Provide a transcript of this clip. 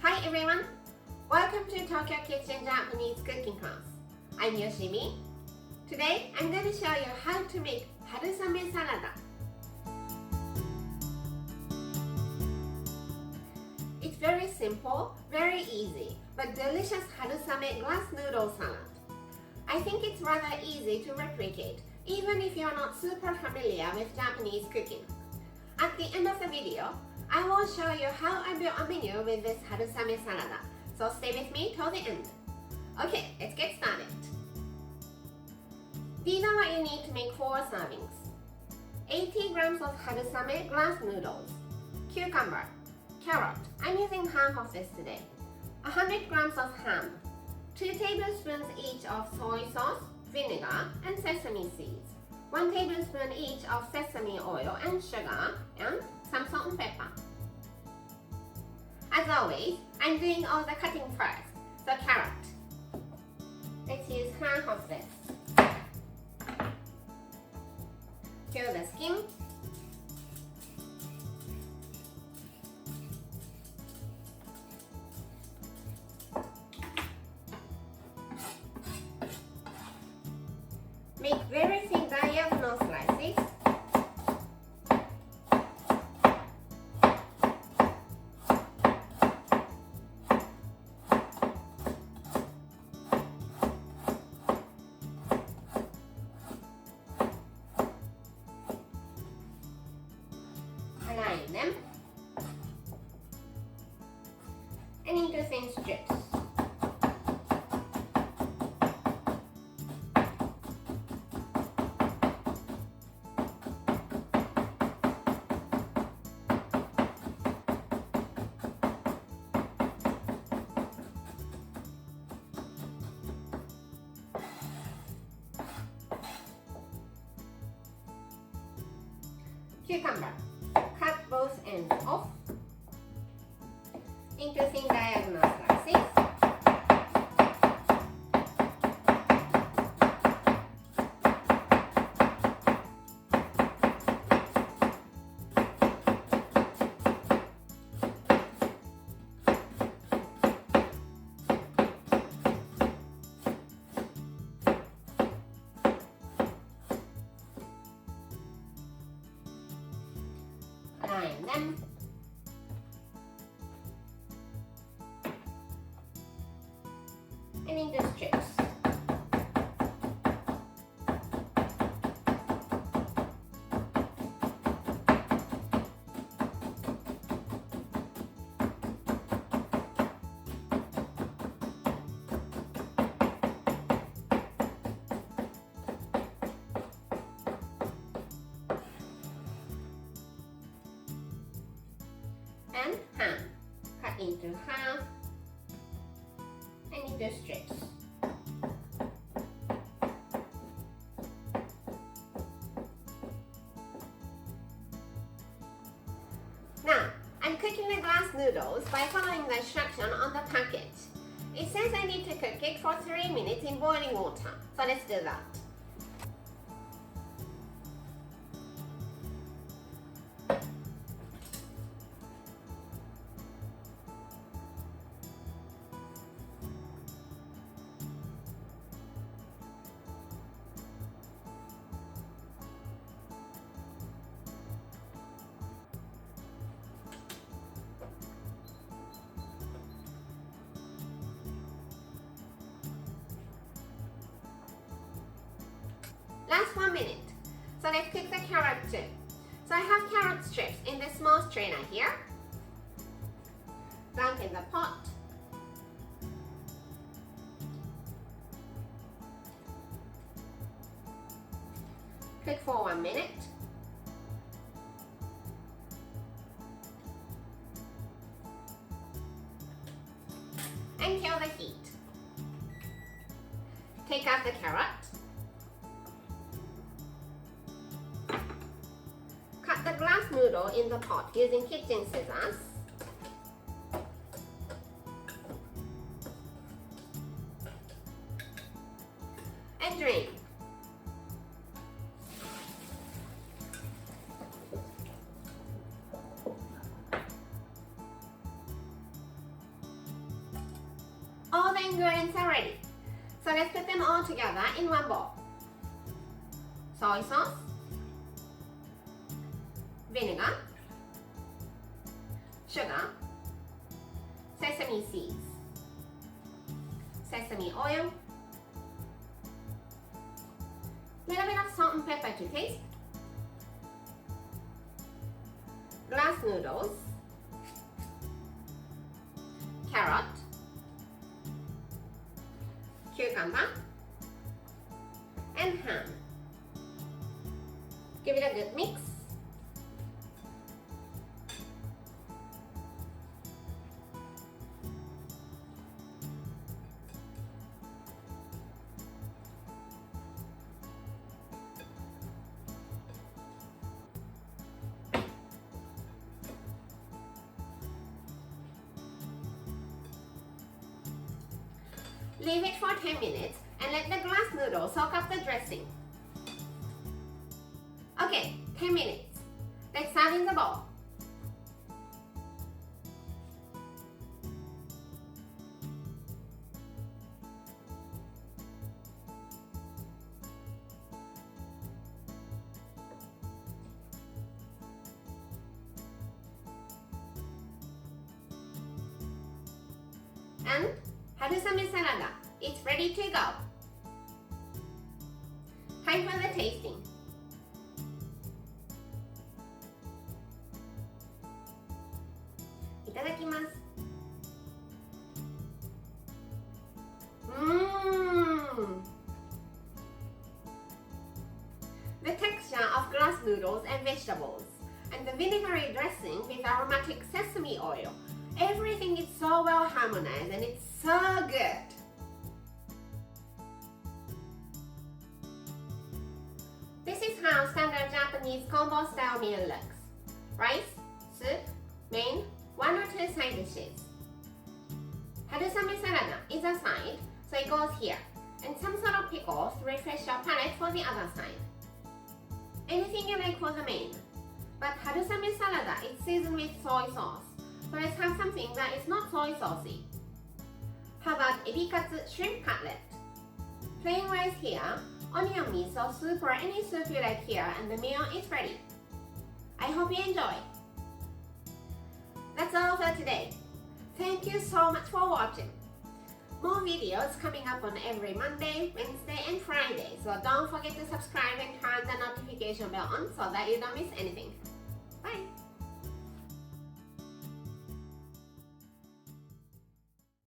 Hi everyone! Welcome to Tokyo Kitchen Japanese cooking class. I'm Yoshimi. Today I'm going to show you how to make Harusame salad. It's very simple, very easy, but delicious Harusame glass noodle salad. I think it's rather easy to replicate, even if you're not super familiar with Japanese cooking. At the end of the video, I will show you how I built a menu with this Harusame salad, so stay with me till the end. Okay, let's get started. These are what you need to make 4 servings. 80 grams of Harusame glass noodles, cucumber, carrot, I'm using half of this today, 100 grams of ham, 2 tablespoons each of soy sauce, vinegar, and sesame seeds, 1 tablespoon each of sesame oil and sugar, and some salt and pepper. As always, I'm doing all the cutting first. So carrot. Let's use half of this. Peel the skin. Make very thin diagonal slices. Align them and into thin strips. Cucumber. Cut both ends off into thin diagonal slices. Align them. And into strips. And ham, cut into half and into strips. Now, I'm cooking the glass noodles by following the instruction on the package. It says I need to cook it for 3 minutes in boiling water, so let's do that. Last 1 minute. So let's cook the carrot too. So I have carrot strips in this small strainer here. Dunk in the pot. Cook for 1 minute. And kill the heat. Take out the carrot. Cut the glass noodle in the pot using kitchen scissors. And drain. ingredients are ready. So let's put them all together in one bowl. Soy sauce, vinegar, sugar, sesame seeds, sesame oil, little bit of salt and pepper to taste, glass noodles, carrot, cucumber, and ham. Give it a good mix. Leave it for 10 minutes and let the glass noodle soak up the dressing. Okay, 10 minutes. Let's serve in the bowl. And Harusame salad, it's ready to go. Time for the tasting. Itadakimasu. The texture of glass noodles and vegetables, and the vinegary dressing with aromatic sesame oil. Everything is so well harmonized and it's so good. This is how standard Japanese combo style meal looks. Rice, soup, main, 1 or 2 side dishes. Harusame salad is a side, so it goes here, and some sort of pickles to refresh your palate for the other side. Anything you like for the main, but Harusame salad is seasoned with soy sauce. So let's have something that is not soy saucy. How about ebikatsu shrimp cutlet? Plain rice here, onion miso soup or any soup you like here, and the meal is ready. I hope you enjoy. That's all for today. Thank you so much for watching. More videos coming up on every Monday, Wednesday and Friday, so don't forget to subscribe and turn the notification bell on so that you don't miss anything. Bye!